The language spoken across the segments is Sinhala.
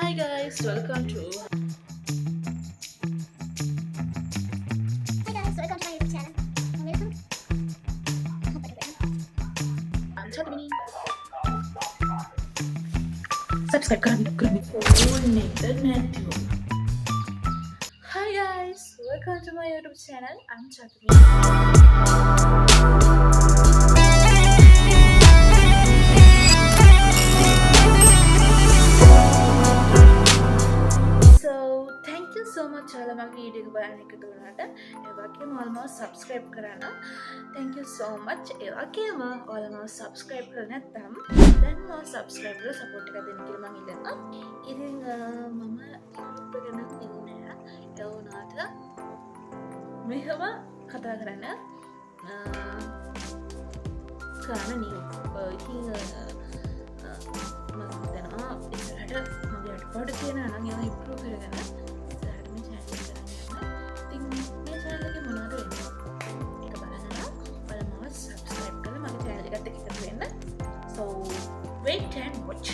Hi guys, welcome to Hi guys, welcome to my YouTube channel. Welcome. Anchadini. Subscribe කරන්න phone එක නැතිව. Hi guys, welcome to my YouTube channel. I'm Chatmini. So thank you so much ඔයාලා මගේ වීඩියෝ එක බලන්න එකතු වුණාට. ඒ වගේම ඔයාලා මම subscribe කරන්න. Thank you so much. ඒ වගේම ඔයාලා මම subscribe කරලා නැත්නම් දැන් මම subscribe කරලා support එක දෙන්න කියලා මම ඉල්ලනවා. ඉතින් මම YouTube එක ගැන ඉන්නේ. ඒ වුණාට මෙහෙම කතා කරන්න කරන්න නියු. ඉතින් මම හිතනවා ඉස්සරහට මගේ අඩපාඩු තියෙනවා නම් ඒවා improve කරගෙන ඉස්සරහට මේ channel එක කරන්න යන්න. ඉතින් මේ channel එකේ මොනවද වෙන්නේ? ඒක බලන්න ඔයාලා මාව subscribe කරලා මගේ channel එකත් එක්ක එකතු වෙන්න. So wait and watch.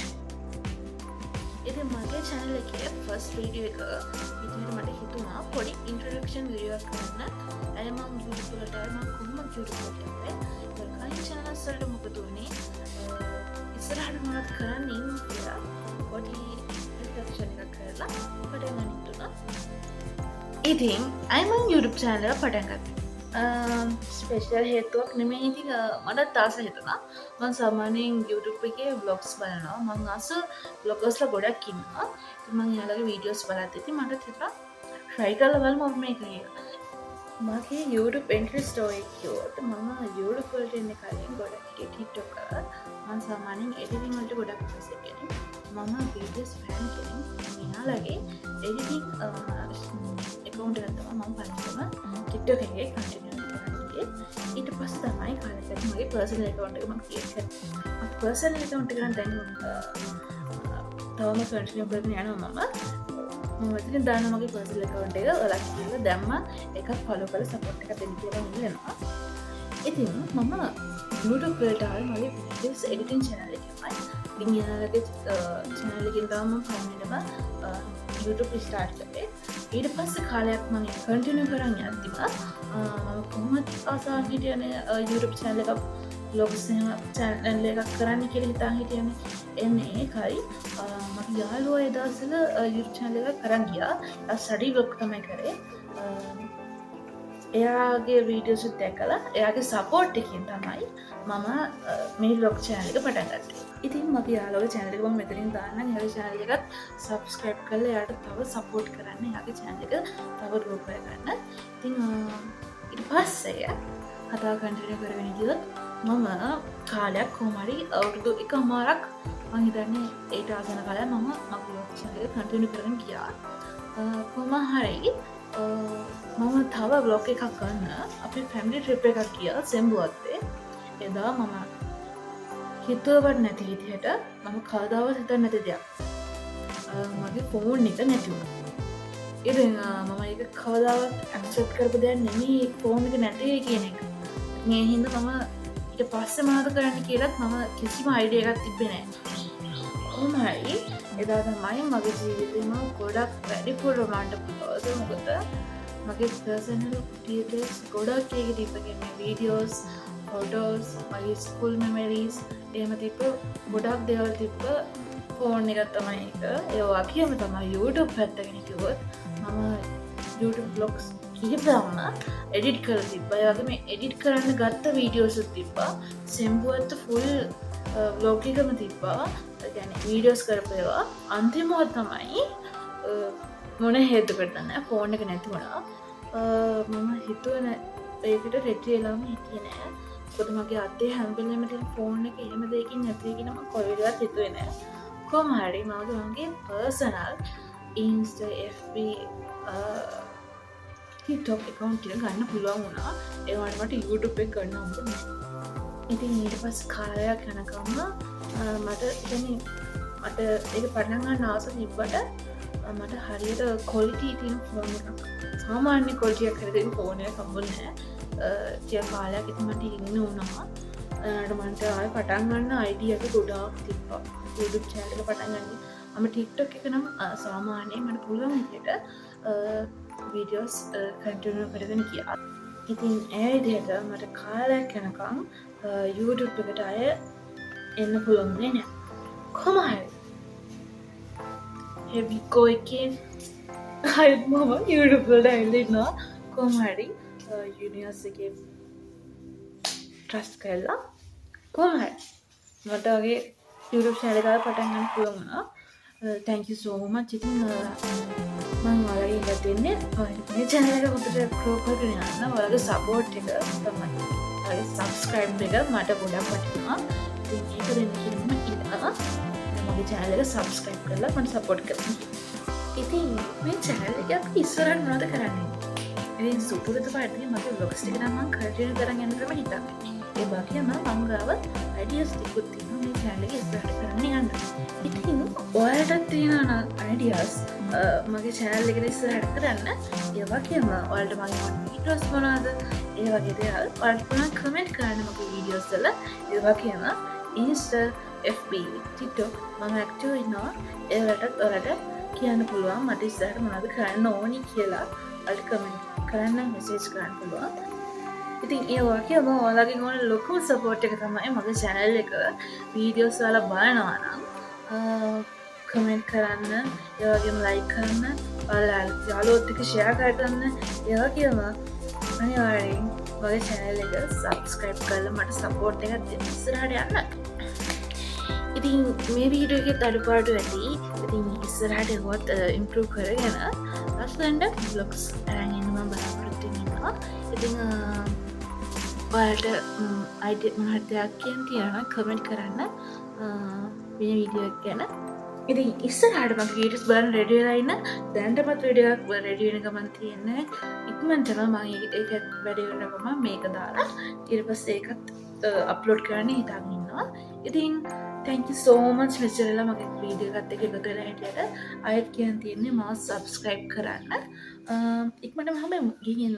ඉතින් මගේ channel එකේ first video එක විදිහට මට හිතුණා පොඩි introduction video එකක් කරන්න. අය මම YouTube වලට මම කොහොමද YouTube වලට යන්නේ? ඒ කලින් channels වලට මොකද උනේ? ඉස්සරහට මොනවද කරන්න ඉන්නේ කියලා පොඩි රිෆ්ලෙක්ෂන් එකක් කරලා පටන් ගන්න හිතුණා. ඉතින් අය මම YouTube channel එක පටන් ගත්තා. ස්පෙෂල් හේතුවක් නෙමෙයි. ඉතින් මට ආස හිතුණා මම සාමාන්‍යයෙන් YouTube එකේ vlogs බලනවා. මම ආස vloggers ලා ගොඩක් ඉන්නවා. ඉතින් මම එයාලගේ videos බලද්දි ඉතින් මට හිතුණා try කරලා බලමු මේක කියලා. මගේ YouTube entry story කිව්වොත් මම YouTube වලට එන්නේ කලින් ගොඩක් හිටියේ TikTok කරා. මම සාමාන්‍යයෙන් editing වලට ගොඩක් ඉන්ට්‍රස්ට් කෙනෙක්. මම videos fan කෙනෙක්. මෙයාලගේ editing account එකක් තමයි මම පළමුවම TikTok එකේ continue කරන්නේ. ඊට පස්සේ තමයි කාලෙකට මගේ personal account එක මම create කරේ. මගේ personal account එක නම් දැන් තවම continue කරගෙන යනවා මම ඉතින් දාන්න මගේ personal account එක ඔයාලා කියලා දැම්ම එකක් follow කරලා support එකක් දෙන්න කියලා ඉල්ලනවා. ඉතින් මම YouTube වලට ආවේ මගේ videos editing channel එකමයි. ඉතින් යාළුවගේ channel එකෙන් තමයි මම පළවෙනිම YouTube start කරේ. ඊට පස්සේ කාලයක් මම continue කරන් යද්දිම මම කොහොමද ආසාවන් හිටියනේ YouTube channel එකක් vlogs channel එකක් කරන්න කියලා හිතාන් හිටියනේ. එන්නේ ඒකයි මගේ යාළුවා ඒ දවස්වල YouTube channel එකක් කරන් ගියා. study vlog තමයි කරේ. එයාගේ වීඩියෝස් දැකලා එයාගේ සපෝට් එකෙන් තමයි මම මේ vlog channel එක පටන් ගත්තේ. ඉතින් මගේ යාළුවගේ channel එක මම මෙතනින් දාන්නම්. එයාගේ channel එකත් subscribe කරලා එයාට තව support කරන්න. එයාගේ channel එක තව grow කරගන්න. ඉතින් ඊට පස්සේ කතා continue කරගෙන ගියොත් මම කාලයක් කොහොම හරි අවුරුදු එකමාරක් මම හිතන්නේ ඒට ආසන්න කාලයක් මම මගේ vlog channel එක continue කරගෙන ගියා. කොහොම හරි මම තව vlog එකක් ගන්න අපි family trip එකක් ගියා සෙම්බුවත්තේ. එදා මම හිතුවවත් නැති විදිහට මම කවදාවත් හිතන්නේ නැති දෙයක්. මගේ ෆෝන් එක නැති වුණා. ඉතින් මම ඒක කවදාවත් accept කරපු දෙයක් නෙමෙයි ෆෝන් එක නැති කියන එක. මේ හින්දා මම ඊට පස්සේ මොනවද කරන්න කියලාත් මම කිසිම idea එකක් තිබ්බේ නැහැ. කොහොම හරි එදා තමයි මගේ ජීවිතේම ගොඩක් වැඩිපුර romantic වුණා. මොකද මගේ personal details ගොඩක් ඒකේ තිබ්බගෙන videos, photos, my school memories එහෙම තිබ්බ ගොඩක් දේවල් තිබ්බ ෆෝන් එක තමයි ඒක. ඒ වගේම තමයි YouTube පැත්තගෙන කිව්වොත් මම YouTube vlogs කිහිපයක්ම edit කරලා තිබ්බා. ඒ වගේම edit කරන්න ගත්ත videos උත් තිබ්බා. සෙම්බුවත් full vlog එකම තිබ්බා. ඒ කියන්නේ videos කරපේවා. අන්තිමව තමයි මොන හේතුවකට නැහැ ෆෝන් එක නැති වුණා. මම හිතුවේ ඒකට රෙඩි වෙලාම හිටියේ නෑ. මොකද මගේ අතේ හැම වෙලේම තියෙන ෆෝන් එක එහෙම දෙයකින් නැති කියන මම කොහෙවත් හිතුවේ නෑ. කොහොම හරි මගේ personal Insta, FB, TikTok account එක ගන්න පුළුවන් වුණා. ඒ වුණාට මට YouTube එක ගන්න හම්බුනේ නෑ. ඉතින් ඊට පස්සේ කාලයක් යනකම් මට ඒක පටන් ගන්න ආස තිබ්බට මට හරියට quality තියෙන ෆෝන් එකක් සාමාන්‍ය quality එකක් හරියට ෆෝන් එකක් හම්බුනේ නෑ. ටික කාලයක් ඉතින් මට ඉන්න වුණා. මට ආයෙ පටන් ගන්න idea එක ගොඩාක් තිබ්බා. YouTube channel එක පටන් ගන්න මම ටික්ටොක් එක නම් සාමානය මට පුළුවන් විදියට වීඩියෝස් කටිනු කරගෙන කියා. ඉතින් ඇයිදියට මට කාලයක් යනකං YouTube එකට අය එන්න පුළුවන්න්නේ නෑ කොමහරි හෙවිකෝ එකෙන් හයත් මම YouTubeලට ඇල්ලන්නවා කොමහරි යුනිවර්ස එක ට්‍රස් කරලා කොමහරි මට වගේ YouTube ශැලකාව පටන්ගන්න පුළුවන්නා තැංකි සෝමච් ඉතින් මං වලගේ ඉගතින්නේ මේ චැනලක හොතට ප්‍රෝකරගෙන යන්න වලගේ සපෝට් එක තමයි සබස්ක්‍රයිබ් එක මට ගොඩක් පටිනවා ඒක දෙන්න කිරීම ඉන්නවා මගේ චැනලක සබස්ක්‍රයිබ් කරලා මට සපෝට් කරන ඉතින් මේ චැනල එක අපි ඉස්සරන් මොනද කරන්නේ ඉතින් සුපුරත පටේ මගේ බ්ලොග්ස් ටික නම් මම කන්ටිනියු කරන් යන්න තමයි හිතන්නේ ඒ වගේම මම ගාව අයිඩියාස් ටිකක් තියෙනවා මේ චැනල් එක ඉස්සරහට කරන්න යන්න ඉතින් ඔයාලටත් තියෙනවා නම් අයිඩියාස් මගේ චැනල් එකට ඉස්සරහට කරන්න ඒ වගේම ඔයාලට මගේ වීඩියෝස් මොනවද ඒ වගේ දේවල් ඔයාලට පුළුවන් කමෙන්ට් කරන්න මගේ වීඩියෝස් වල ඒ වගේම Insta FB TikTok මම ඇක්ටිව් ඉන්නවා ඒවලටත් ඔයාලට කියන්න පුළුවන් මට ඉස්සරහට මොනවද කරන්න ඕනි කියලා ඔයාලට කමෙන්ට් කරන්න මෙසේජ් කරන්න පුළුවන් ඉතින් ඒ වගේ ඔයාලගෙන් ඕන ලොකුම සපෝට් එක තමයි මගේ channel එක වීඩියෝස් වල බලනවා නම් කමෙන්ට් කරන්න ඒ වගේම ලයික් කරන්න ඔයාලා යාළුවොත් එක්ක ෂෙයා කරගන්න ඒ වගේම අනිවාර්යෙන් මගේ channel එක subscribe කරලා මට සපෝට් එකක් දෙන්න ඉස්සරහට යන්න ඉතින් මේ වීඩියෝ එකේ අඩුපාඩු ඇති ඉතින් ඉස්සරහට ඒවත් ඉම්ප්‍රූව් කරගෙන ලස්සනට vlogs අරන් එන්න මම බලාපොරොත්තු වෙනවා ඉතින් ඔයාලට අයිඩියා මොනවද දෙයක් කියන්න කමෙන්ට් කරන්න මේ වීඩියෝ එක ගැන ඉතින් ඉස්සරහට මගේ වීඩියෝස් බලන්න රෙඩි වෙලා ඉන්න දැන්ටමත් වීඩියෝ එකක් රෙඩි වෙන ගමන් තියෙන්නේ ඉක්මනටම මම ඒක වැඩි වෙන ගමන් මේක දාලා ඊට පස්සේ ඒකත් අප්ලෝඩ් කරන්න හිතාගෙන ඉන්නවා ඉතින් thank you so much මෙච්චරලා මගේ වීඩියෝ එකත් එක්ක එකතු වෙලා හිටියට අයත් කියන්න තියෙන්නේ මාව subscribe කරන්න ඉක්මනටම හැම ගිහින්